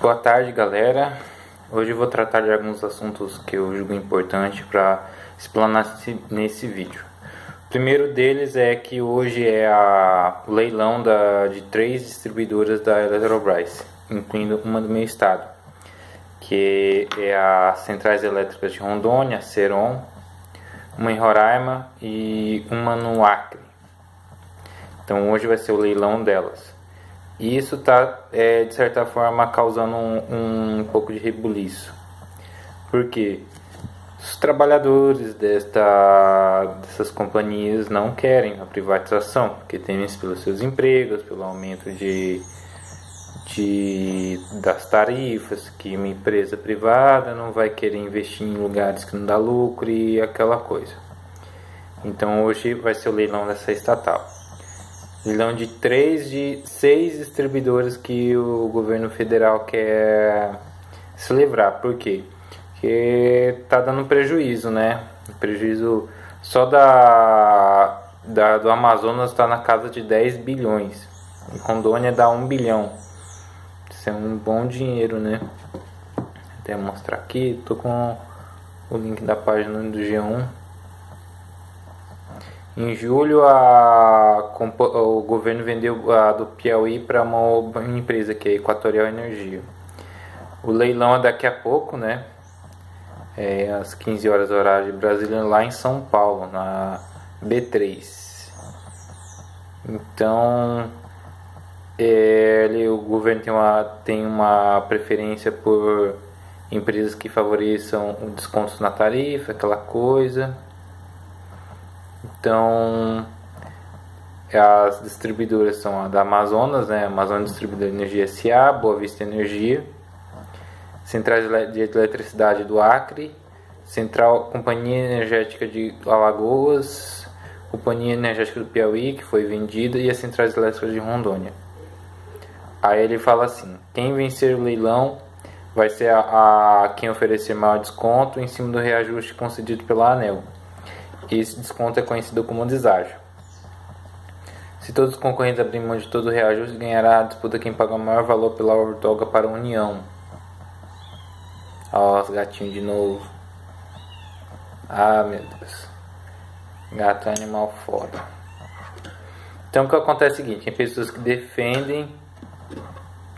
Boa tarde, galera. Hoje eu vou tratar de alguns assuntos que eu julgo importante para explanar nesse vídeo. O primeiro deles é que hoje é o leilão de 3 distribuidoras da Eletrobras, incluindo uma do meu estado, que é as Centrais Elétricas de Rondônia, Ceron, uma em Roraima e uma no Acre. Então hoje vai ser o leilão delas. E isso está, de certa forma, causando um pouco de rebuliço. Porque os trabalhadores dessas companhias não querem a privatização, porque temem pelos seus empregos, pelo aumento das tarifas, que uma empresa privada não vai querer investir em lugares que não dá lucro e aquela coisa. Então hoje vai ser o leilão dessa estatal. Leilão de 6 distribuidores que o governo federal quer se livrar. Por quê? Porque tá dando prejuízo, né? Prejuízo só do Amazonas está na casa de 10 bilhões. Em Rondônia dá 1 bilhão. Isso é um bom dinheiro, né? Vou até mostrar aqui. Tô com o link da página do G1. Em julho, o governo vendeu a do Piauí para uma empresa que é a Equatorial Energia. O leilão é daqui a pouco, né? Às 15 horas horário de Brasília, lá em São Paulo, na B3. Então, o governo tem uma preferência por empresas que favoreçam o desconto na tarifa, aquela coisa. Então, as distribuidoras são a da Amazonas, né? Amazonas Distribuidora de Energia S.A., Boa Vista Energia, Centrais de Eletricidade do Acre, Companhia Energética de Alagoas, Companhia Energética do Piauí, que foi vendida, e as Centrais Elétricas de Rondônia. Aí ele fala assim: quem vencer o leilão vai ser quem oferecer maior desconto em cima do reajuste concedido pela ANEEL. Esse desconto é conhecido como deságio. Se todos os concorrentes abrirem mão de todo o reajuste, ganhará a disputa quem paga o maior valor pela outorga para a União. Ó, os gatinhos de novo. Ah, meu Deus. Gato é animal foda. Então o que acontece é o seguinte: tem pessoas que defendem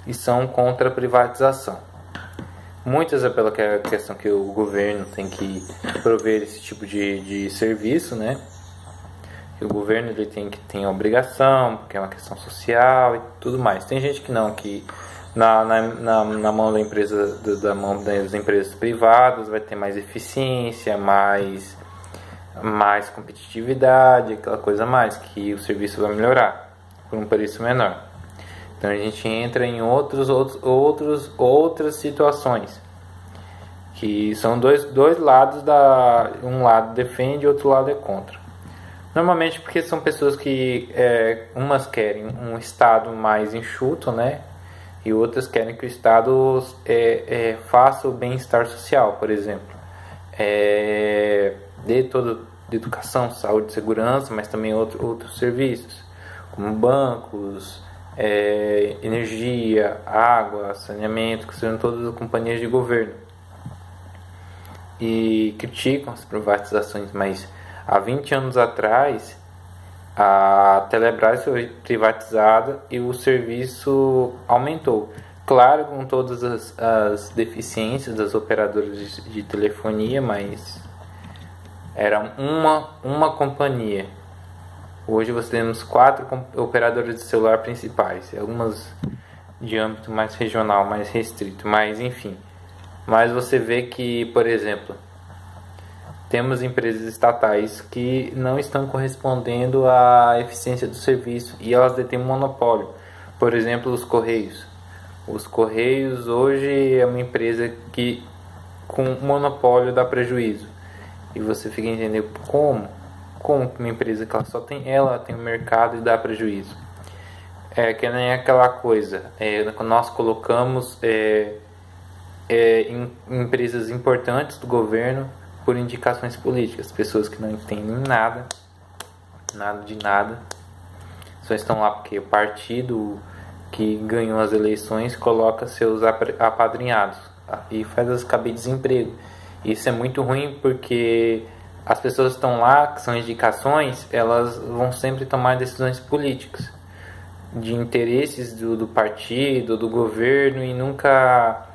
e são contra a privatização. Muitas é pela questão que o governo tem que prover esse tipo de serviço, né? E o governo ele tem a obrigação, porque é uma questão social e tudo mais. Tem gente que não, que na mão da empresa, da mão das empresas privadas vai ter mais eficiência, mais competitividade, aquela coisa mais, que o serviço vai melhorar por um preço menor. Então a gente entra em outras situações, que são dois lados, um lado defende e outro lado é contra. Normalmente porque são pessoas que umas querem um Estado mais enxuto, né? E outras querem que o Estado faça o bem-estar social, por exemplo. Dê toda de educação, saúde, segurança, mas também outros serviços, como bancos, energia, água, saneamento, que são todas as companhias de governo. E criticam as privatizações, mas há 20 anos atrás a Telebrás foi privatizada e o serviço aumentou. Claro, com todas as deficiências das operadoras de telefonia, mas era uma companhia. Hoje você temos 4 operadoras de celular principais, algumas de âmbito mais regional, mais restrito, mas enfim. Mas você vê que, por exemplo, temos empresas estatais que não estão correspondendo à eficiência do serviço e elas detêm um monopólio. Por exemplo, os Correios. Os Correios hoje é uma empresa que com monopólio dá prejuízo. E você fica entendendo como uma empresa que ela tem um mercado e dá prejuízo. Que nem aquela coisa, nós colocamos em empresas importantes do governo por indicações políticas, pessoas que não entendem nada de nada, só estão lá porque o partido que ganhou as eleições coloca seus apadrinhados e faz elas caber desemprego. Isso é muito ruim porque as pessoas que estão lá, que são indicações, elas vão sempre tomar decisões políticas, de interesses do partido, do governo, e nunca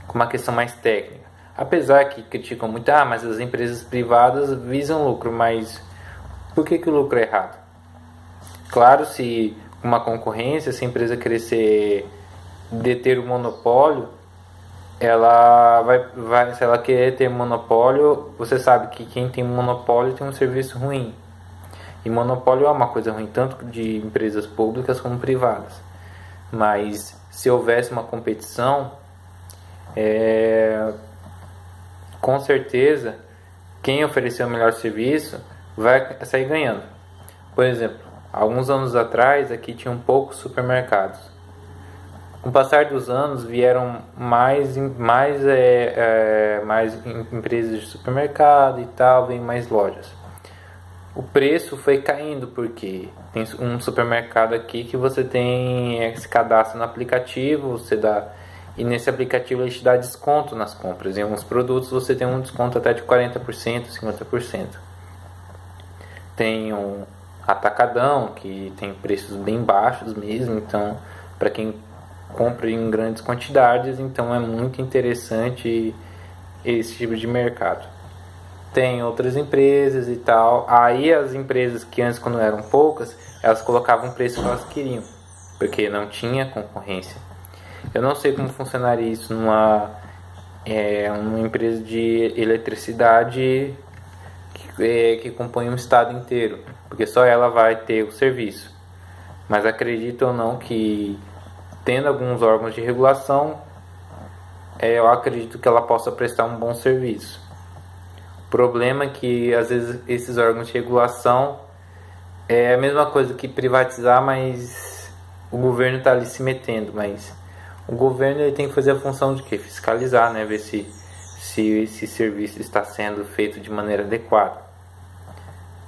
com uma questão mais técnica. Apesar que criticam muito, mas as empresas privadas visam lucro, mas por que o lucro é errado? Claro, se uma concorrência, se a empresa crescer, deter o monopólio, ela vai, se ela querer ter monopólio, você sabe que quem tem monopólio tem um serviço ruim. E monopólio é uma coisa ruim, tanto de empresas públicas como privadas. Mas se houvesse uma competição, com certeza quem oferecer o melhor serviço vai sair ganhando. Por exemplo, alguns anos atrás aqui tinham poucos supermercados. Com o passar dos anos vieram mais empresas de supermercado e tal, vem mais lojas. O preço foi caindo porque tem um supermercado aqui que você tem esse cadastro no aplicativo, você dá, e nesse aplicativo ele te dá desconto nas compras. Em alguns produtos você tem um desconto até de 40%, 50%. Tem um atacadão que tem preços bem baixos mesmo, então para quem compra em grandes quantidades, então é muito interessante esse tipo de mercado. Tem outras empresas e tal. Aí as empresas que antes, quando eram poucas, elas colocavam o preço que elas queriam, porque não tinha concorrência. Eu não sei como funcionaria isso numa empresa de eletricidade que compõe um estado inteiro, porque só ela vai ter o serviço. Mas acredito ou não que, tendo alguns órgãos de regulação, eu acredito que ela possa prestar um bom serviço. O problema é que às vezes esses órgãos de regulação é a mesma coisa que privatizar, mas o governo está ali se metendo. Mas o governo ele tem que fazer a função de quê? Fiscalizar, né? Ver se esse serviço está sendo feito de maneira adequada.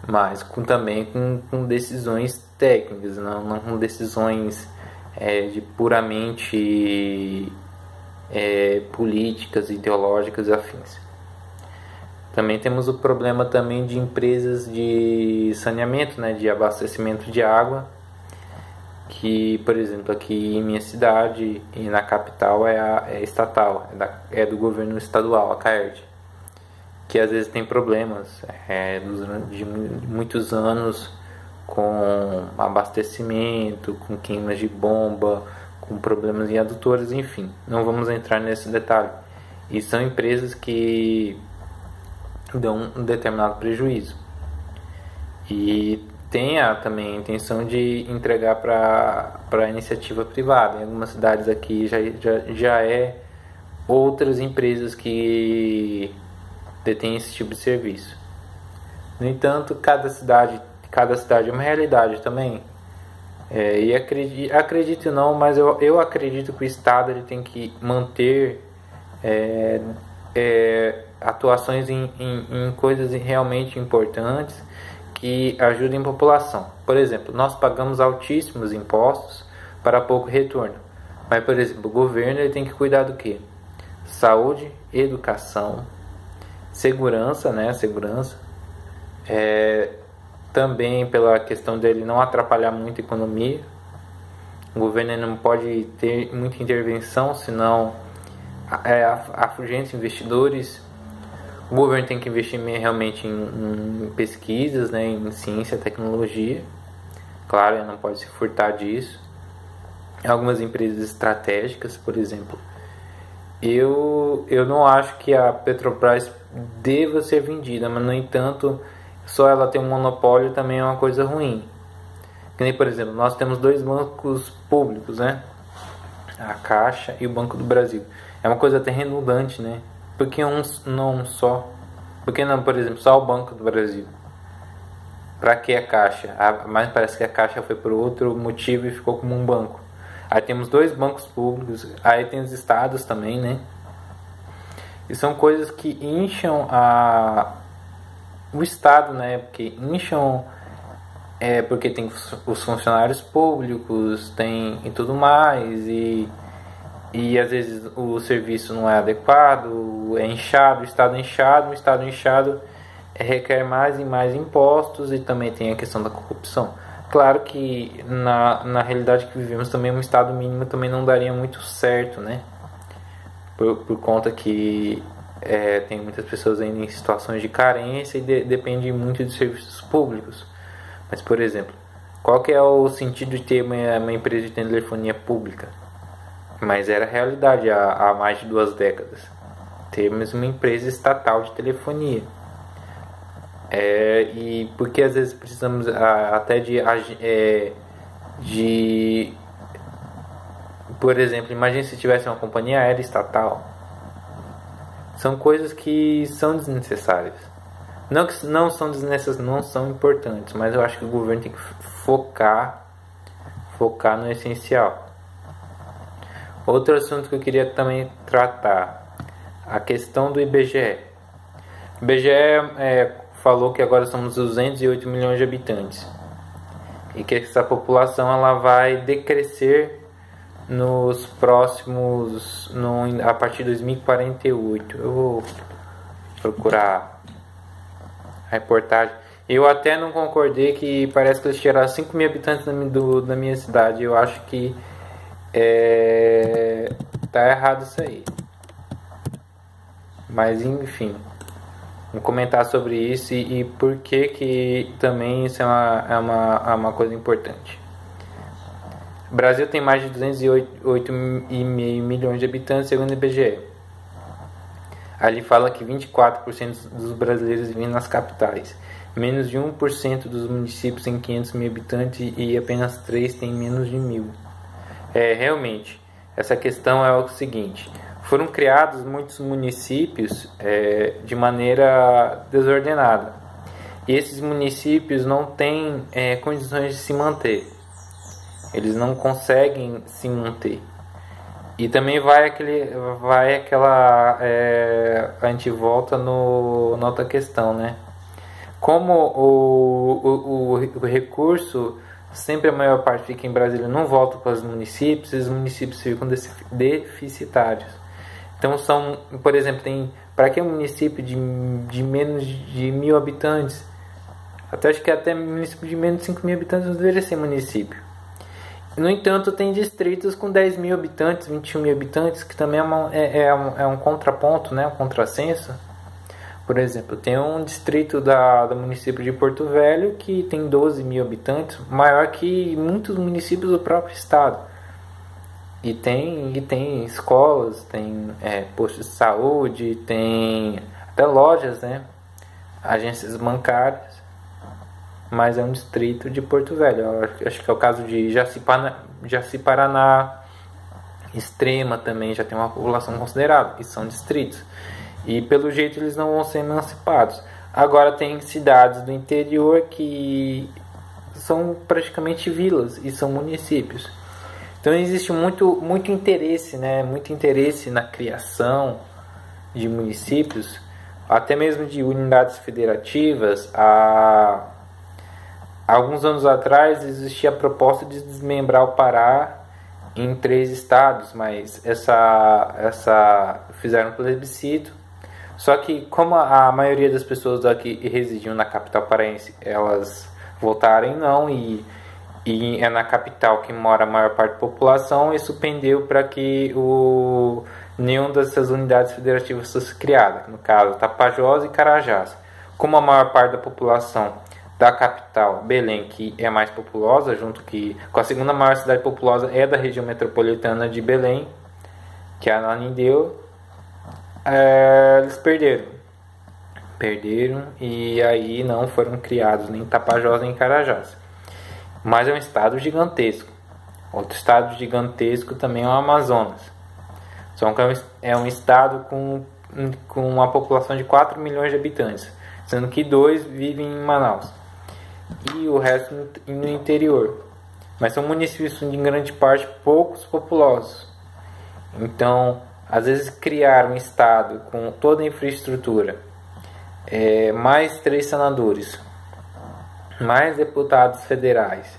Mas também com decisões técnicas, não com decisões de puramente políticas, ideológicas e afins. Também temos o problema também de empresas de saneamento, né, de abastecimento de água, que, por exemplo, aqui em minha cidade e na capital é estatal, é do governo estadual, a CAERD, que às vezes tem problemas de muitos anos com abastecimento, com queimas de bomba, com problemas em adutores, enfim, não vamos entrar nesse detalhe. E são empresas que dão um determinado prejuízo. E tem também a intenção de entregar para a iniciativa privada. Em algumas cidades aqui já é outras empresas que detêm esse tipo de serviço. No entanto, cada cidade é uma realidade também. E acredito ou não, mas eu acredito que o Estado ele tem que manter atuações em coisas realmente importantes que ajudem a população. Por exemplo, nós pagamos altíssimos impostos para pouco retorno. Mas, por exemplo, o governo ele tem que cuidar do quê? Saúde, educação, segurança, né? Segurança. Também pela questão dele não atrapalhar muito a economia. O governo não pode ter muita intervenção, senão afugenta investidores. O governo tem que investir realmente em pesquisas, né, em ciência e tecnologia. Claro, ele não pode se furtar disso. Algumas empresas estratégicas, por exemplo. Eu não acho que a Petrobras deva ser vendida, mas, no entanto, só ela ter um monopólio também é uma coisa ruim. Que nem, por exemplo, nós temos dois bancos públicos, né? A Caixa e o Banco do Brasil. É uma coisa até redundante, né? Por que não só? Por que não, por exemplo, só o Banco do Brasil? Para que a Caixa? Mas parece que a Caixa foi por outro motivo e ficou como um banco. Aí temos dois bancos públicos, aí tem os estados também, né? E são coisas que incham o Estado, né? Porque incham porque tem os funcionários públicos, tem e tudo mais, e às vezes o serviço não é adequado, é inchado, o estado inchado requer mais e mais impostos, e também tem a questão da corrupção. Claro que na realidade que vivemos também um estado mínimo também não daria muito certo, né? Por conta que tem muitas pessoas ainda em situações de carência e depende muito de serviços públicos. Mas, por exemplo, qual que é o sentido de ter uma empresa de telefonia pública? Mas era realidade há mais de 2 décadas. Temos uma empresa estatal de telefonia. E porque às vezes precisamos até por exemplo, imagine se tivesse uma companhia aérea estatal. São coisas que são desnecessárias. Não que não são desnecessárias, não são importantes, mas eu acho que o governo tem que focar no essencial. Outro assunto que eu queria também tratar, a questão do IBGE. O IBGE falou que agora somos 208 milhões de habitantes e que essa população ela vai decrescer nos próximos, a partir de 2048. Eu vou procurar a reportagem. Eu até não concordei, que parece que eles tiraram 5 mil habitantes da minha cidade. Eu acho que tá errado isso aí. Mas enfim, vamos comentar sobre isso e por que também isso é uma coisa importante. O Brasil tem mais de 208,5 milhões de habitantes, segundo o IBGE. Ali fala que 24% dos brasileiros vivem nas capitais. Menos de 1% dos municípios têm 500 mil habitantes e apenas 3 têm menos de 1.000. Realmente, essa questão é o seguinte: foram criados muitos municípios de maneira desordenada. E esses municípios não têm condições de se manter. Eles não conseguem se manter. E também a gente volta na outra questão, né? Como o recurso, sempre a maior parte fica em Brasília, não volta para os municípios, e os municípios ficam deficitários. Então por exemplo, para que um município de menos de 1.000 habitantes, acho que até município de menos de 5 mil habitantes não deveria ser município. No entanto, tem distritos com 10 mil habitantes, 21 mil habitantes, que também é um contraponto, né? Um contrassenso. Por exemplo, tem um distrito do município de Porto Velho que tem 12 mil habitantes, maior que muitos municípios do próprio estado. E tem escolas, tem postos de saúde, tem até lojas, né? Agências bancárias. Mas é um distrito de Porto Velho. Eu acho que é o caso de Jaci-Paraná, Extrema também já tem uma população considerável, e são distritos. E pelo jeito eles não vão ser emancipados. Agora tem cidades do interior que são praticamente vilas e são municípios. Então existe muito interesse, né? Muito interesse na criação de municípios, até mesmo de unidades federativas. Alguns anos atrás existia a proposta de desmembrar o Pará em 3 estados, mas fizeram um plebiscito. Só que como a maioria das pessoas aqui residiam na capital paraense, elas votaram em não, e é na capital que mora a maior parte da população, isso pendeu para que nenhuma dessas unidades federativas fosse criada, no caso Tapajós e Carajás. Como a maior parte da população da capital, Belém, que é mais populosa, junto com a segunda maior cidade populosa é da região metropolitana de Belém, que é Ananindeua, eles perderam e aí não foram criados nem Tapajós nem Carajás. Mas é um estado gigantesco. Outro estado gigantesco também é o Amazonas. Só que é um estado com uma população de 4 milhões de habitantes, sendo que 2 vivem em Manaus e o resto no interior. Mas são municípios em grande parte poucos populosos. Então, às vezes criar um estado com toda a infraestrutura, mais 3 senadores, mais deputados federais,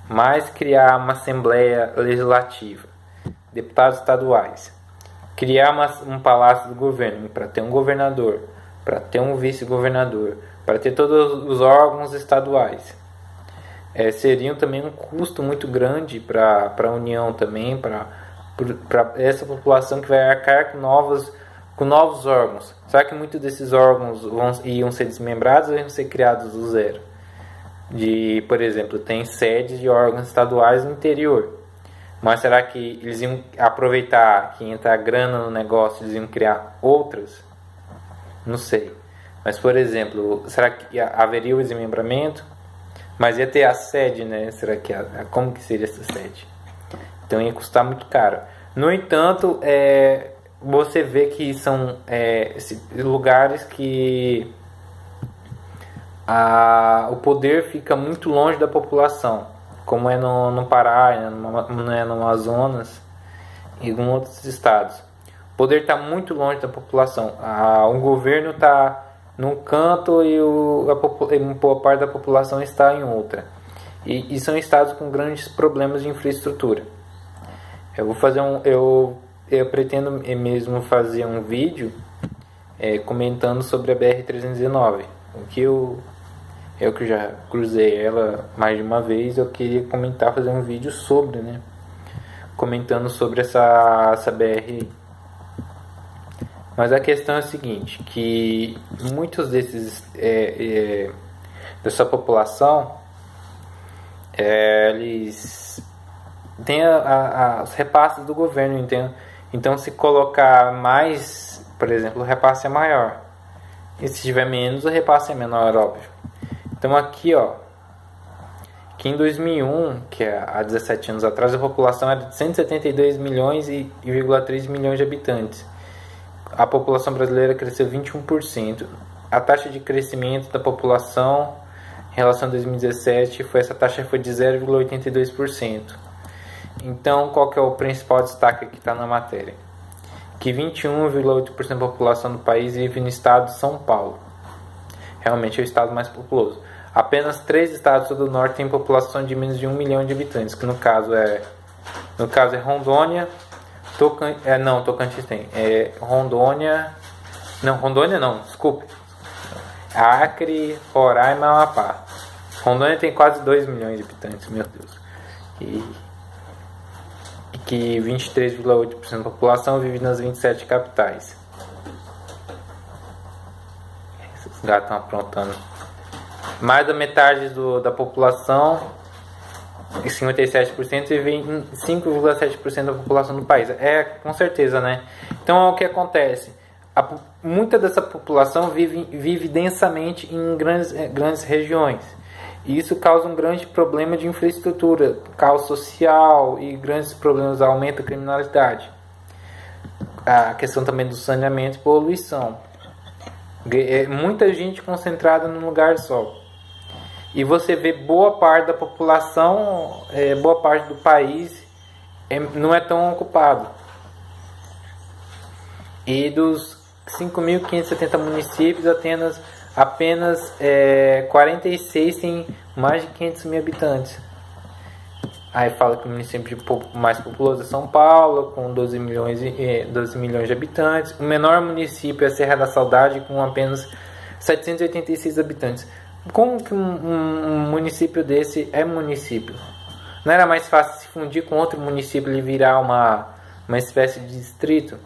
mais criar uma Assembleia Legislativa, deputados estaduais, criar um palácio do governo para ter um governador, para ter um vice-governador, para ter todos os órgãos estaduais. Seriam também um custo muito grande para a União também, para essa população que vai arcar com novos órgãos. Será que muitos desses órgãos iam ser desmembrados ou iam ser criados do zero? Por exemplo, tem sedes de órgãos estaduais no interior. Mas será que eles iam aproveitar que entra grana no negócio, eles iam criar outras? Não sei. Mas, por exemplo, será que haveria o desmembramento? Mas ia ter a sede, né? Será que como que seria essa sede? Então ia custar muito caro. No entanto, você vê que são lugares que o poder fica muito longe da população, como é no Pará, no Amazonas e em outros estados. O poder está muito longe da população. O governo está num canto e boa parte da população está em outra. E são estados com grandes problemas de infraestrutura. Eu pretendo mesmo fazer um vídeo comentando sobre a BR-319, que eu que já cruzei ela mais de uma vez. Eu queria fazer um vídeo sobre, né, comentando sobre essa BR. Mas a questão é a seguinte, que muitos dessa população, eles têm os repasses do governo, entende? Então, se colocar mais, por exemplo, o repasse é maior. E se tiver menos, o repasse é menor, óbvio. Então aqui, que em 2001, que é há 17 anos atrás, a população era de 172 milhões e 3 milhões de habitantes. A população brasileira cresceu 21%. A taxa de crescimento da população em relação a 2017 essa taxa foi de 0,82%. Então, qual que é o principal destaque que está na matéria? Que 21,8% da população do país vive no estado de São Paulo. Realmente é o estado mais populoso. Apenas 3 estados do norte têm população de menos de 1 milhão de habitantes, que no caso é Rondônia, Tocantins tem. Rondônia não, desculpe. Acre, Roraima e Amapá. Rondônia tem quase 2 milhões de habitantes, meu Deus. E que 23,8% da população vive nas 27 capitais. Esses gatos estão aprontando. Mais da metade da população, 57%, vive em 5,7% da população do país. Com certeza, né? Então, o que acontece? Muita dessa população vive densamente em grandes regiões. E isso causa um grande problema de infraestrutura, caos social e grandes problemas, aumento da criminalidade. A questão também do saneamento e poluição. Muita gente concentrada num lugar só. E você vê boa parte da população, boa parte do país não é tão ocupado. E dos 5.570 municípios, apenas 46 têm mais de 500 mil habitantes. Aí fala que o município mais populoso é São Paulo, com 12 milhões de habitantes. O menor município é Serra da Saudade, com apenas 786 habitantes. Como que um município desse é município? Não era mais fácil se fundir com outro município e virar uma espécie de distrito?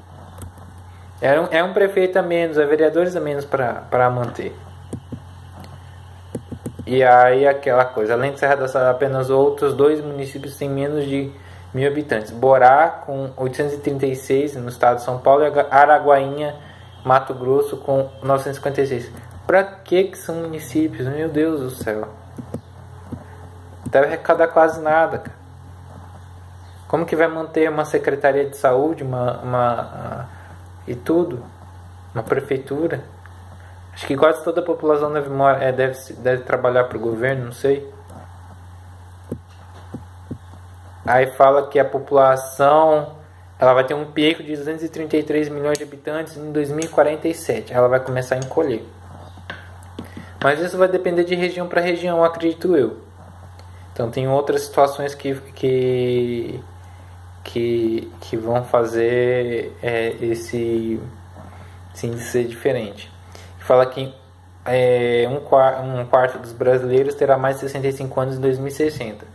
É um prefeito a menos, vereadores a menos para manter. E aí aquela coisa, além de Serra da Saudade, apenas outros 2 municípios têm menos de 1.000 habitantes. Borá, com 836 no estado de São Paulo, e Araguainha, Mato Grosso, com 956. Pra que são municípios? Meu Deus do céu. Deve arrecadar quase nada, cara. Como que vai manter uma secretaria de saúde, e tudo? Uma prefeitura? Acho que quase toda a população deve trabalhar para o governo, não sei. Aí fala que a população ela vai ter um pico de 233 milhões de habitantes em 2047. Ela vai começar a encolher. Mas isso vai depender de região para região, acredito eu. Então tem outras situações que vão fazer esse índice ser diferente. Fala que um quarto dos brasileiros terá mais de 65 anos em 2060.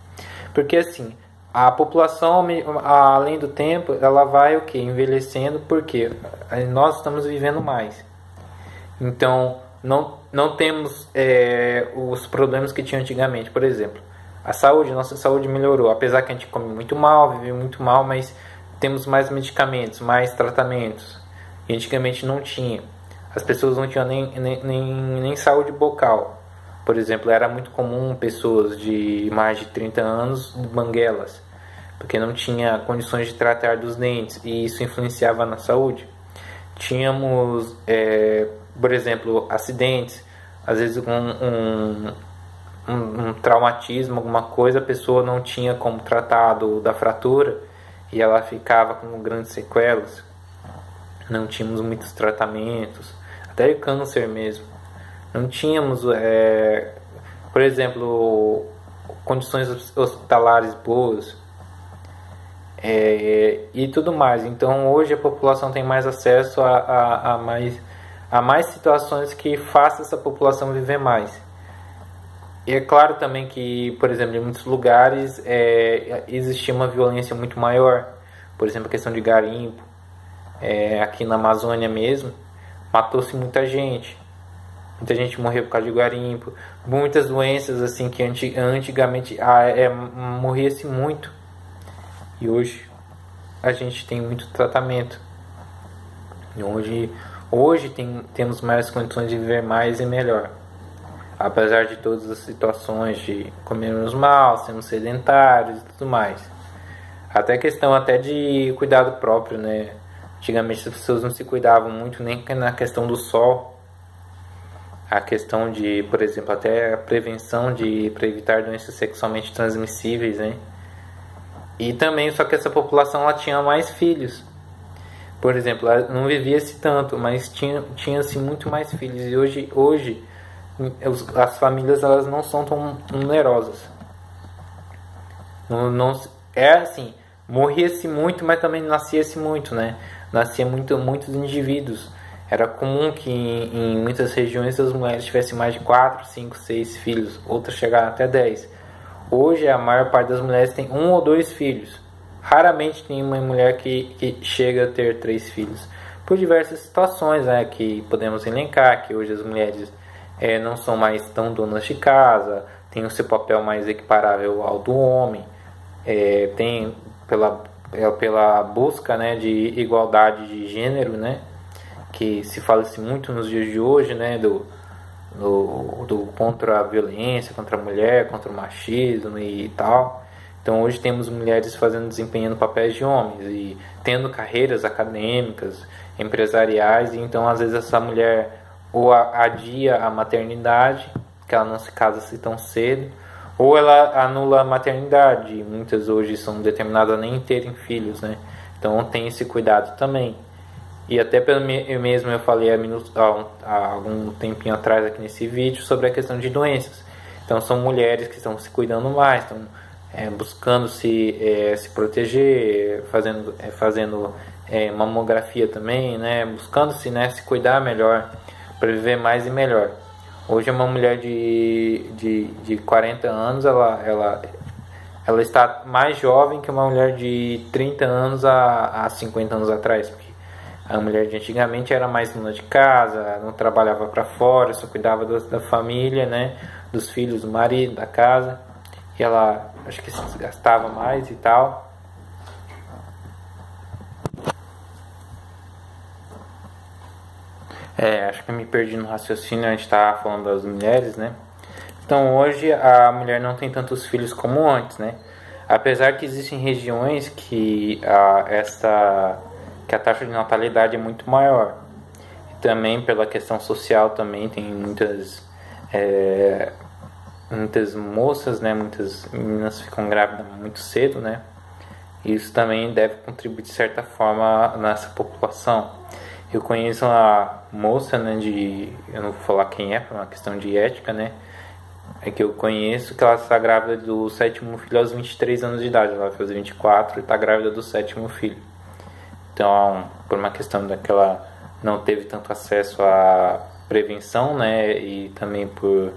Porque assim, a população, além do tempo, ela vai envelhecendo, porque nós estamos vivendo mais. Então, não temos os problemas que tinha antigamente. Por exemplo, nossa saúde melhorou. Apesar que a gente come muito mal, vive muito mal, mas temos mais medicamentos, mais tratamentos. E antigamente não tinha. As pessoas não tinham nem saúde bucal. Por exemplo, era muito comum pessoas de mais de 30 anos banguelas, porque não tinha condições de tratar dos dentes, e isso influenciava na saúde. Tínhamos, por exemplo, acidentes, às vezes um traumatismo, alguma coisa, a pessoa não tinha como tratar da fratura e ela ficava com grandes sequelas. Não tínhamos muitos tratamentos, até câncer mesmo. Não tínhamos, por exemplo, condições hospitalares boas e tudo mais. Então hoje a população tem mais acesso a mais situações que façam essa população viver mais. E é claro também que, por exemplo, em muitos lugares existia uma violência muito maior. Por exemplo, a questão de garimpo. Aqui na Amazônia mesmo, matou-se muita gente. Muita gente morreu por causa de garimpo. Muitas doenças assim que antigamente morria-se muito. E hoje a gente tem muito tratamento. E hoje temos mais condições de viver mais e melhor. Apesar de todas as situações de comermos mal, sermos sedentários e tudo mais. Até questão até de cuidado próprio, né? Antigamente as pessoas não se cuidavam muito nem na questão do sol. A questão de, por exemplo, até a prevenção para evitar doenças sexualmente transmissíveis, né? E também, só que essa população ela tinha mais filhos. Por exemplo, não vivia-se tanto, mas tinha-se muito mais filhos. E hoje as famílias elas não são tão numerosas. Assim, morria-se muito, mas também nascia-se muito, né? Nascia muitos indivíduos. Era comum que em muitas regiões as mulheres tivessem mais de 4, 5, 6 filhos, outras chegaram até 10. Hoje a maior parte das mulheres tem 1 ou 2 filhos. Raramente tem uma mulher que chega a ter 3 filhos. Por diversas situações, né, que podemos elencar, que hoje as mulheres não são mais tão donas de casa, têm o seu papel mais equiparável ao do homem, tem pela busca, né, de igualdade de gênero, né, que se fala-se muito nos dias de hoje, né, do contra a violência, contra a mulher, contra o machismo e tal. Então hoje temos mulheres desempenhando papéis de homens e tendo carreiras acadêmicas, empresariais, e então às vezes essa mulher ou adia a maternidade, que ela não se casa assim tão cedo, ou ela anula a maternidade, e muitas hoje são determinadas a nem terem filhos, né? Então tem esse cuidado também. E até mesmo eu falei há algum tempinho atrás aqui nesse vídeo sobre a questão de doenças. Então são mulheres que estão se cuidando mais, estão buscando se proteger, fazendo mamografia também, né? Buscando se cuidar melhor para viver mais e melhor. Hoje uma mulher de 40 anos ela está mais jovem que uma mulher de 30 anos há 50 anos atrás, porque a mulher de antigamente era mais dona de casa, não trabalhava para fora, só cuidava da família, né, dos filhos, do marido, da casa, e ela acho que se desgastava mais e tal. Acho que eu me perdi no raciocínio, a gente estava falando das mulheres, né? Então hoje a mulher não tem tantos filhos como antes, né? Apesar que existem regiões que a taxa de natalidade é muito maior. E também pela questão social também tem muitas moças, né? Muitas meninas ficam grávidas muito cedo, né? Isso também deve contribuir de certa forma nessa população. Eu conheço uma moça, né, eu não vou falar quem é, por uma questão de ética, né, é que eu conheço que ela está grávida do sétimo filho aos 23 anos de idade, ela vai fazer 24 e está grávida do sétimo filho. Então, por uma questão daquela não teve tanto acesso à prevenção, né, e também por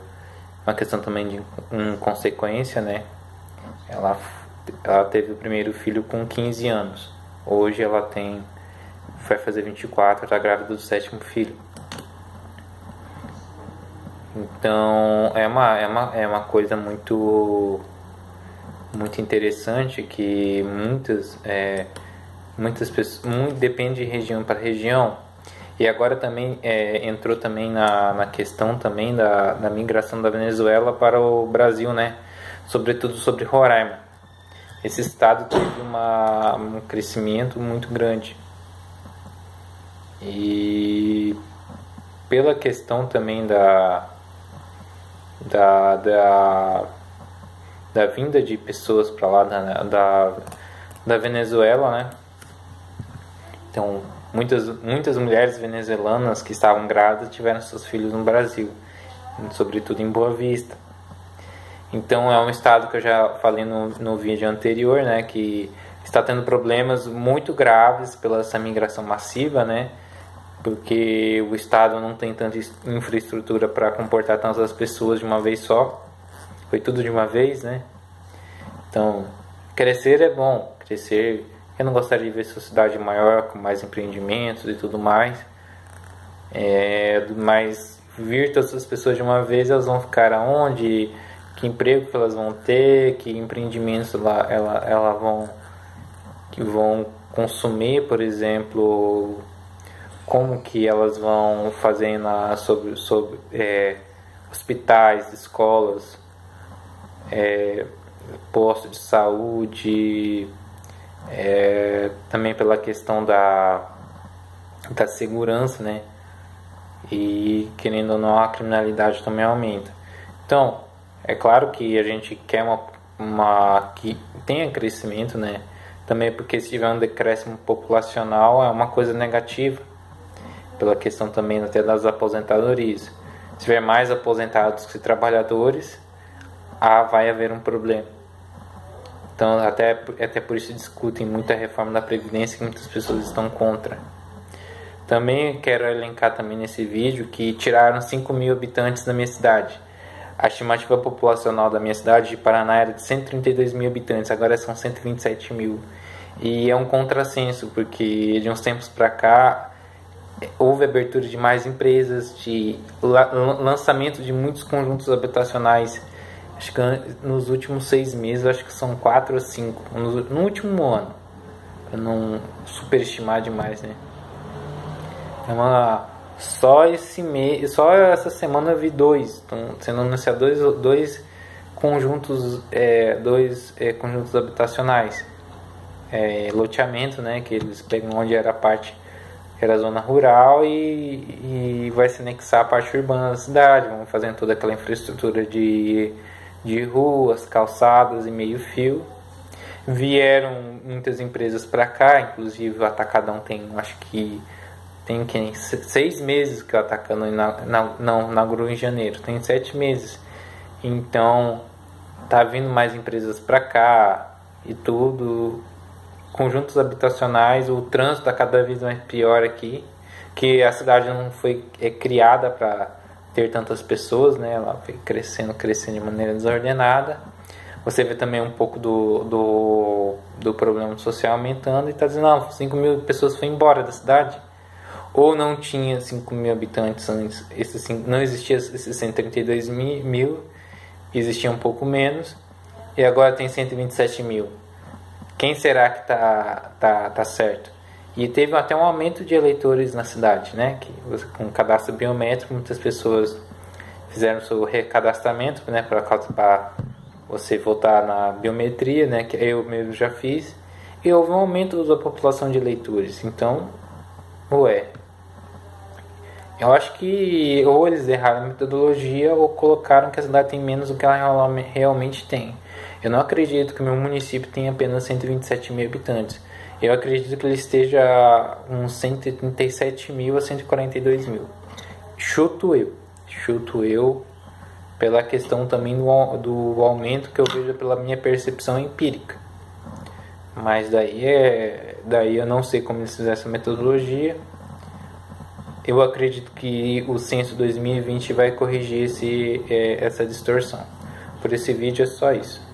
uma questão também de consequência, né, ela teve o primeiro filho com 15 anos. Hoje ela vai fazer 24, está grávida do sétimo filho. Então é uma coisa muito interessante que muitas pessoas, depende de região para região. E agora também entrou também na questão também da migração da Venezuela para o Brasil, né? Sobretudo sobre Roraima. Esse estado teve um crescimento muito grande. E pela questão também da vinda de pessoas para lá da Venezuela, né? Então, muitas mulheres venezuelanas que estavam grávidas tiveram seus filhos no Brasil, sobretudo em Boa Vista. Então, é um estado que eu já falei no vídeo anterior, né? Que está tendo problemas muito graves pela essa migração massiva, né? Porque o estado não tem tanta infraestrutura para comportar tantas pessoas de uma vez só. Foi tudo de uma vez, né? Então, crescer é bom. Crescer, eu não gostaria de ver sua cidade maior, com mais empreendimentos e tudo mais. Mas vir todas as pessoas de uma vez, elas vão ficar aonde? Que emprego que elas vão ter? Que empreendimentos elas vão consumir, por exemplo? Como que elas vão fazer sobre hospitais, escolas, postos de saúde, também pela questão da segurança, né? E querendo ou não, a criminalidade também aumenta. Então, é claro que a gente quer que tenha crescimento, né? Também porque se tiver um decréscimo populacional é uma coisa negativa, pela questão também até das aposentadorias. Se tiver mais aposentados que trabalhadores, vai haver um problema. Então até por isso discutem muito a reforma da Previdência, que muitas pessoas estão contra. Também quero elencar também nesse vídeo que tiraram 5 mil habitantes da minha cidade. A estimativa populacional da minha cidade de Paraná era de 132 mil habitantes, agora são 127 mil. E é um contrassenso, porque de uns tempos para cá houve abertura de mais empresas, de lançamento de muitos conjuntos habitacionais. Acho que nos últimos 6 meses, acho que são 4 ou 5 no último ano, para não superestimar demais, né? Só essa semana eu vi 2, estão sendo anunciados dois conjuntos conjuntos habitacionais, loteamento, né? Que eles pegam onde era a parte que era a zona rural e vai se anexar a parte urbana da cidade, vão fazendo toda aquela infraestrutura de ruas, calçadas e meio fio. Vieram muitas empresas para cá, inclusive o Atacadão acho que tem 6 meses que o Atacadão inaugurou em janeiro, tem 7 meses. Então tá vindo mais empresas para cá e tudo. Conjuntos habitacionais, o trânsito está cada vez mais pior aqui, que a cidade não foi criada para ter tantas pessoas, né? Ela foi crescendo de maneira desordenada. Você vê também um pouco do problema social aumentando e está dizendo, não, 5 mil pessoas foram embora da cidade. Ou não tinha 5 mil habitantes antes, não existia esses 132 mil, existia um pouco menos, e agora tem 127 mil. Quem será que tá certo? E teve até um aumento de eleitores na cidade, né? Que com cadastro biométrico, muitas pessoas fizeram seu recadastramento, né? Para você votar na biometria, né? Que eu mesmo já fiz. E houve um aumento da população de eleitores. Então, eu acho que ou eles erraram a metodologia ou colocaram que a cidade tem menos do que ela realmente tem. Eu não acredito que o meu município tenha apenas 127 mil habitantes. Eu acredito que ele esteja uns 137 mil a 142 mil. Chuto eu, pela questão também do aumento que eu vejo pela minha percepção empírica. Mas daí eu não sei como eles fizeram essa metodologia. Eu acredito que o censo 2020 vai corrigir essa distorção. Por esse vídeo é só isso.